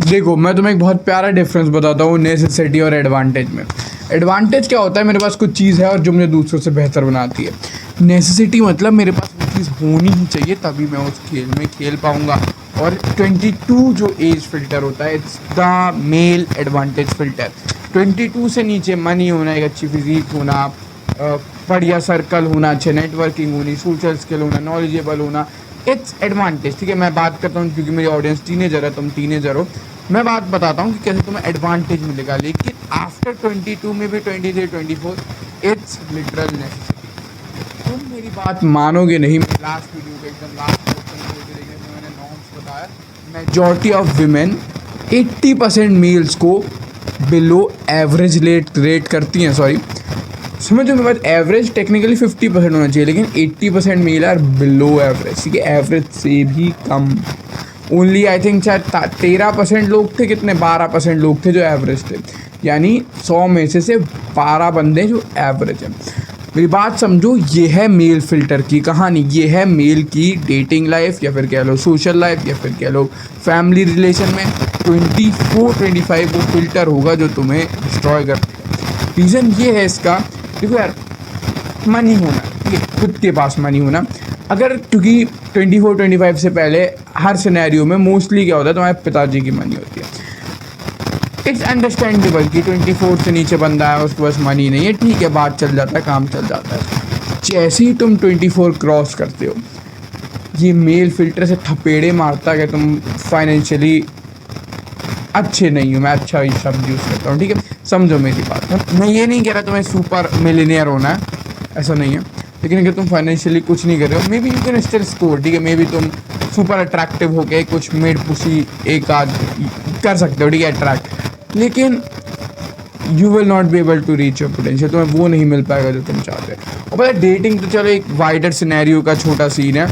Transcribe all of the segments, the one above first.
देखो मैं तुम्हें एक बहुत प्यारा डिफरेंस बताता हूँ नेसेसिटी और एडवांटेज में। एडवांटेज क्या होता है, मेरे पास कुछ चीज़ है और जो मुझे दूसरों से बेहतर बनाती है। नेसेसिटी मतलब मेरे पास वो चीज़ होनी ही चाहिए तभी मैं उस खेल में खेल पाऊँगा। और 22 जो एज फिल्टर होता है, it's the male advantage filter. 22 से नीचे मनी होना, एक अच्छी फिजिक होना, बढ़िया सर्कल होना, अच्छे नेटवर्किंग होनी, सोशल स्किल होना, नॉलेजेबल होना, इट्स एडवांटेज। ठीक है, मैं बात करता हूँ क्योंकि मेरी ऑडियंस टीनेजर है, तुम टीनेजर हो, मैं बात बताता हूँ कि कैसे तुम्हें एडवांटेज मिलेगा। लेकिन आफ्टर 22 में भी 23 24 इट्स लिटरल नेसेसिटी। तुम मेरी बात मानोगे नहीं। मैं लास्ट वीडियो का एकदम लास्ट पोर्शन देखने में मैंने नॉर्म्स बताया। मेजॉरिटी ऑफ विमेन 80% मेल्स को बिलो एवरेज रेट करती हैं। सॉरी, समझो मेरे पास एवरेज टेक्निकली 50% होना चाहिए, लेकिन 80% मेल आर बिलो एवरेज। ठीक है, एवरेज से भी कम। ओनली आई थिंक शायद 13% लोग थे, कितने 12% लोग थे जो एवरेज थे। यानी 100 में से 12 बंदे जो एवरेज हैं। मेरी बात समझो, ये है मेल फिल्टर की कहानी। ये है मेल की डेटिंग लाइफ, या फिर कह लो सोशल लाइफ, या फिर कह लो फैमिली रिलेशन में 24-25 वो फिल्टर होगा जो तुम्हें डिस्ट्रॉय कर देगा। रीज़न ये है इसका, देखो यार, मनी होना, ठीक है, खुद के पास मनी होना। अगर क्योंकि 24-25 से पहले हर सिनेरियो में मोस्टली क्या होता है, तुम्हारे पिताजी की मनी होती है। इट्स अंडरस्टैंडेबल कि 24 से नीचे बंदा है, उसके पास मनी नहीं है, ठीक है, बात चल जाता है, काम चल जाता है। जैसे ही तुम 24 क्रॉस करते हो, ये मेल फिल्टर से थपेड़े मारता है कि तुम फाइनेंशियली अच्छे नहीं हो। मैं अच्छा ही शब्द यूज़ करता हूँ, ठीक है, समझो मेरी बात। मैं ये नहीं कह रहा तुम्हें सुपर मिलियनेयर होना है, ऐसा नहीं है। लेकिन अगर तुम फाइनेंशियली कुछ नहीं कर रहे हो, may be you can still score. ठीक है, मे बी तुम सुपर अट्रैक्टिव हो गए, कुछ मेड पुसी एक आध कर सकते हो, ठीक है, अट्रैक्ट, लेकिन you will not be able to reach your potential. तुम्हें वो नहीं मिल पाएगा जो तुम चाहते हो। और पता है, डेटिंग तो चलो एक वाइडर सिनेरियो का छोटा सीन है,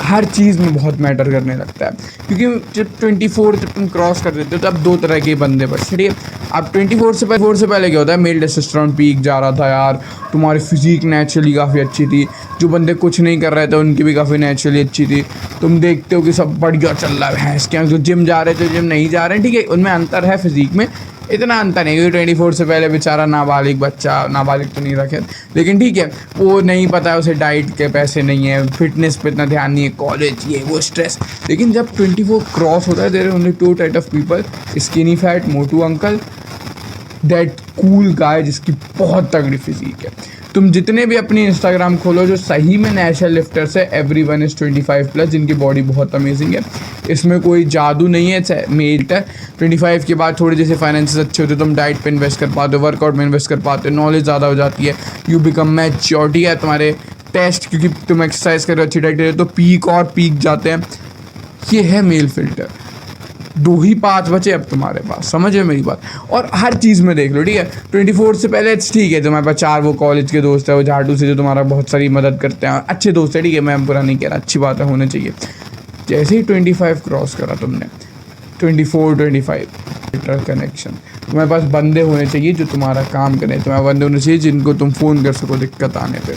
हर चीज़ में बहुत मैटर करने लगता है। क्योंकि जब 24 जब तुम क्रॉस कर देते हो तब दो तरह के बंदे बचते, ठीक है। अब 24 से पहले क्या होता है, मेल टेस्टोस्टेरोन पीक जा रहा था यार, तुम्हारी फिजिक नेचुरली काफ़ी अच्छी थी, जो बंदे कुछ नहीं कर रहे थे उनकी भी काफ़ी नेचुरली अच्छी थी। तुम देखते हो कि सब बढ़िया चल रहा है, भैंस के जो जिम जा रहे थे, जिम नहीं जा रहे हैं, ठीक है, उनमें अंतर है फिजिक में, इतना अंतर नहीं। क्योंकि 24 से पहले बेचारा नाबालिग बच्चा, नाबालिग तो नहीं रखे, लेकिन ठीक है, वो नहीं पता है उसे डाइट के पैसे नहीं है, फिटनेस पे इतना ध्यान नहीं है, कॉलेज ये वो स्ट्रेस। लेकिन जब 24 क्रॉस होता है, there are only 2 type of people, skinny fat मोटू अंकल, दैट कूल गाय जिसकी बहुत तगड़ी फिजिक है। तुम जितने भी अपनी इंस्टाग्राम खोलो जो सही में नेशनल लिफ्टर्स है, एवरीवन इज़ 25+, जिनकी बॉडी बहुत अमेजिंग है। इसमें कोई जादू नहीं है, मेल्ट है। 25 के बाद थोड़े जैसे फाइनेंसेस अच्छे होते हो, तुम डाइट पे इन्वेस्ट कर पाते हो, वर्कआउट में इन्वेस्ट कर पाते हो, नॉलेज ज़्यादा हो जाती है, यू बिकम मैच्योरिटी है तुम्हारे टेस्ट, क्योंकि तुम एक्सरसाइज कर रहे हो, अच्छी डाइट ले रहे हो, तो पीक और पीक जाते हैं। ये है मेल फिल्टर। 2 ही 5 बचे अब तुम्हारे पास, समझे मेरी बात। और हर चीज़ में देख लो, ठीक है, 24 से पहले ठीक है, तुम्हारे पास 4 वो कॉलेज के दोस्त है, वो झाड़ू से जो तुम्हारा बहुत सारी मदद करते हैं, अच्छे दोस्त है, ठीक है, मैं बुरा नहीं कह रहा, अच्छी बात है, होने चाहिए। जैसे ही 25 क्रॉस करा तुमने, 24-25 कनेक्शन, तुम्हारे पास बंदे होने चाहिए जो तुम्हारा काम करें, तुम्हारे बंदे होने चाहिए जिनको तुम फ़ोन कर सको दिक्कत आने पे।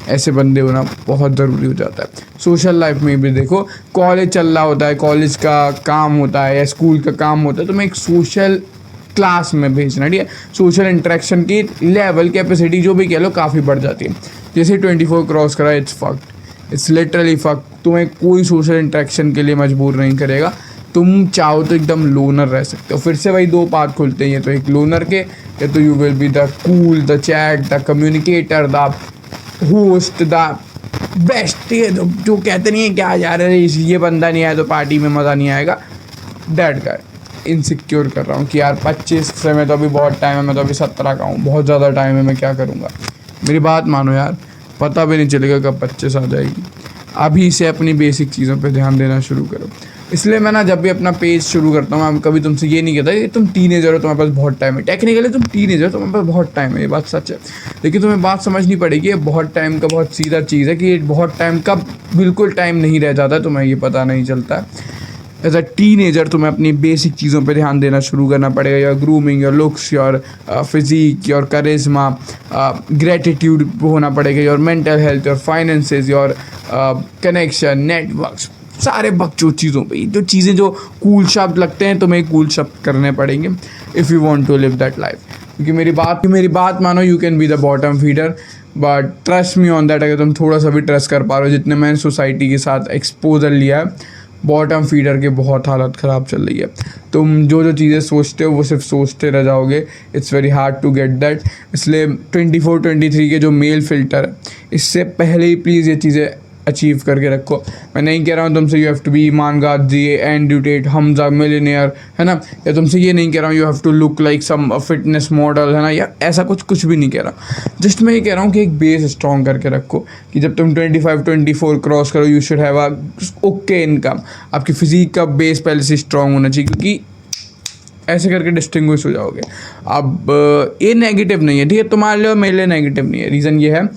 ऐसे बंदे होना बहुत ज़रूरी हो जाता है। सोशल लाइफ में भी देखो, कॉलेज चल रहा होता है, कॉलेज का काम होता है या स्कूल का काम होता है, तो मैं एक सोशल क्लास में भेजना, ठीक है, सोशल इंटरेक्शन की लेवल कैपेसिटी जो भी कह लो काफ़ी बढ़ जाती है। जैसे 24 क्रॉस करा, it's fucked, it's literally fucked. तुम्हें कोई सोशल इंटरेक्शन के लिए मजबूर नहीं करेगा। तुम चाहो तो एकदम लोनर रह सकते हो। फिर से वही 2 पार्ट खुलते हैं, तो एक लोनर के, या तो you will be the cool, the chat, the communicator, the host, the best, ठीक है, जो कहते नहीं है क्या यार ये बंदा नहीं आया तो पार्टी में मज़ा नहीं आएगा, दैट गाय। इनसिक्योर कर रहा हूँ कि यार 25 से मैं तो अभी बहुत टाइम है, मैं तो अभी 17 का हूँ, बहुत ज़्यादा टाइम है, मैं क्या करूँगा। मेरी बात मानो यार, पता भी नहीं चलेगा कब 25 आ जाएगी। अभी से अपनी बेसिक चीज़ों पे ध्यान देना शुरू करो। इसलिए मैं ना जब भी अपना पेज शुरू करता हूँ, मैं कभी तुमसे ये नहीं कहता कि तुम टीनेजर हो, तुम्हारे पास बहुत टाइम है। टेक्निकली तुम टीनेजर हो, तुम्हारे पास बहुत टाइम है, ये बात सच है। लेकिन तुम्हें बात समझनी पड़ेगी, ये बहुत टाइम का बहुत सीधा चीज़ है कि ये बहुत टाइम का बिल्कुल टाइम नहीं रह जाता, तुम्हें ये पता नहीं चलता है। एज अ टीनेजर तुम्हें अपनी बेसिक चीज़ों पे ध्यान देना शुरू करना पड़ेगा। Your grooming, your looks, your physique, your charisma, gratitude होना पड़ेगा, your mental health, your finances, your connection, networks, सारे बकचोद चीज़ों पे, जो चीज़ें जो कूल शब्द लगते हैं तुम्हें कूल शब्द करने पड़ेंगे if you want to live that life. क्योंकि मेरी बात मानो, you can be the bottom feeder, but trust me on that. अगर तुम थोड़ा सा भी ट्रस्ट कर पा रहे हो, जितने मैंने सोसाइटी के साथ एक्सपोजर लिया है, बॉटम फीडर के बहुत हालत ख़राब चल रही है। तुम जो चीज़ें सोचते हो वो सिर्फ सोचते रह जाओगे। It's very hard to get that. इसलिए 24-23 के जो मेल फिल्टर है, इससे पहले ही प्लीज़ ये चीज़ें अचीव करके रखो। मैं नहीं कह रहा हूँ तुमसे you have to be Iman Gadzhi, Andrew Tate, Hamza millionaire, है ना, या तुमसे ये नहीं कह रहा हूँ you have to look like some fitness model, है ना, या ऐसा कुछ भी नहीं कह रहा। जस्ट मैं ये कह रहा हूँ कि एक बेस स्ट्रॉन्ग करके रखो कि जब तुम 25-24 क्रॉस करो, you should have a okay income. आपकी फिजिक का बेस पहले से स्ट्रॉन्ग होना चाहिए, क्योंकि ऐसे करके डिस्टिंग्विश हो जाओगे। अब ये नेगेटिव नहीं है, ठीक है, तुम्हारे लिए और मेरे लिए नेगेटिव नहीं है। रीज़न ये है,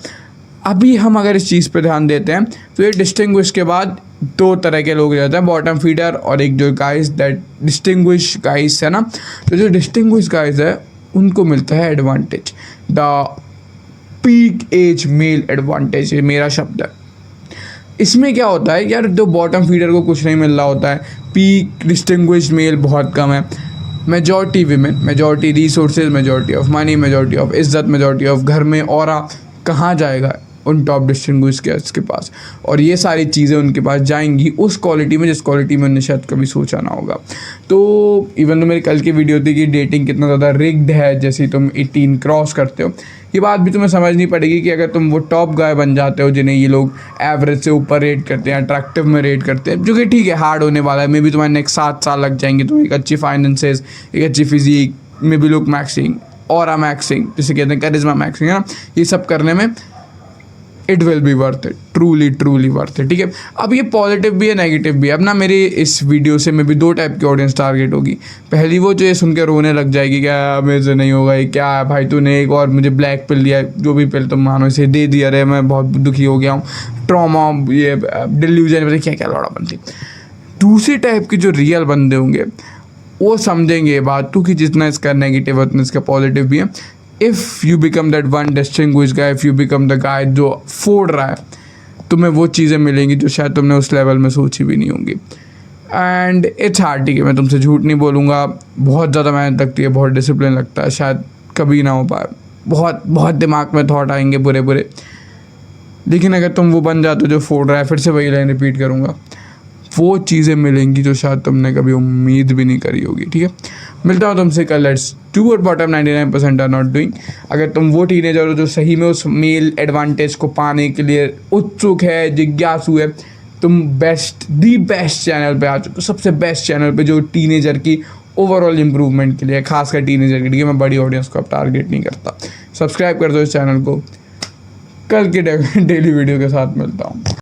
अभी हम अगर इस चीज़ पे ध्यान देते हैं तो ये डिस्टिंग्विश के बाद दो तरह के लोग रहते हैं, बॉटम फीडर और एक जो गाइस दैट डिस्टिंग्विश गाइस है ना। तो जो डिस्टिंग्विश गाइस है उनको मिलता है advantage, the peak age male advantage, ये मेरा शब्द है। इसमें क्या होता है यार, जो बॉटम फीडर को कुछ नहीं मिल रहा होता है, पीक डिस्टिंग्विश मेल बहुत कम है, majority women, majority resources, majority of money, majority of इज्जत, मेजॉरिटी ऑफ घर में ऑरा कहाँ जाएगा उन टॉप डिस्टिंग्विश गेस्ट्स के पास, और ये सारी चीज़ें उनके पास जाएंगी उस क्वालिटी में जिस क्वालिटी में उन्हें शायद कभी सोचा ना होगा। तो इवन तो मेरी कल की वीडियो थी कि डेटिंग कितना ज़्यादा रिग्ड है, जैसे तुम 18 क्रॉस करते हो, ये बात भी तुम्हें समझनी पड़ेगी कि अगर तुम वो टॉप गाय बन जाते हो जिन्हें ये लोग एवरेज से ऊपर रेट करते हैं, अट्रैक्टिव में रेट करते हैं, जो कि ठीक है हार्ड होने वाला है, मे भी तुम्हारे नेक्स्ट 7 साल लग जाएंगे, तो एक अच्छी फाइनेंसेस, एक अच्छी physique, maybe look maxing, aura maxing, जिसे कहते हैं करिश्मा मैक्सिंग, है ना, ये सब करने में it will be worth it, truly worth it, ठीक है। अब ये पॉजिटिव भी है, नेगेटिव भी है। अब ना मेरी इस वीडियो से मे भी 2 टाइप की ऑडियंस टारगेट होगी। पहली वो जो ये सुन के रोने लग जाएगी, क्या मेरे से नहीं होगा, ये क्या है भाई, तूने एक और मुझे ब्लैक पिल दिया, जो भी पिल तुम मानो इसे दे दिया, रे मैं बहुत दुखी हो गया हूँ, ट्रॉमा, ये डिल्यूजन, पता क्या क्या लौड़ा बनती। दूसरी टाइप के जो रियल बंदे होंगे वो समझेंगे ये बात तो कि जितना इसका नेगेटिव है उतना इसका पॉजिटिव भी है। If you become that one distinguished guy, if you become the guy जो फोड़ रहा है, तुम्हें वो चीज़ें मिलेंगी जो शायद तुमने उस लेवल में सोची भी नहीं होंगी। एंड इट्स हार्ड, ठीक है, मैं तुमसे झूठ नहीं बोलूँगा, बहुत ज़्यादा मेहनत लगती है, बहुत डिसिप्लिन लगता है, शायद कभी ना हो पाए, बहुत बहुत दिमाग में थॉट आएंगे बुरे, लेकिन अगर तुम वो बन जाते हो जो फोड़ रहा है, फिर से वही लाइन रिपीट करूँगा, वो चीज़ें मिलेंगी जो शायद तुमने कभी उम्मीद भी नहीं करी होगी, ठीक है। मिलता हूँ तुमसे कल। Let's do what bottom 99% are not doing. अगर तुम वो टीनेजर हो जो सही में उस मेल एडवांटेज को पाने के लिए उत्सुक है, जिज्ञासु है, तुम दी बेस्ट चैनल पे आ चुके हो, सबसे बेस्ट चैनल पे जो टीनेजर की ओवरऑल इम्प्रूवमेंट के लिए, खासकर टीनेजर के लिए। मैं बड़ी ऑडियंस को अब टारगेट नहीं करता। सब्सक्राइब कर दो इस चैनल को। कल के डेली वीडियो के साथ मिलता हूँ।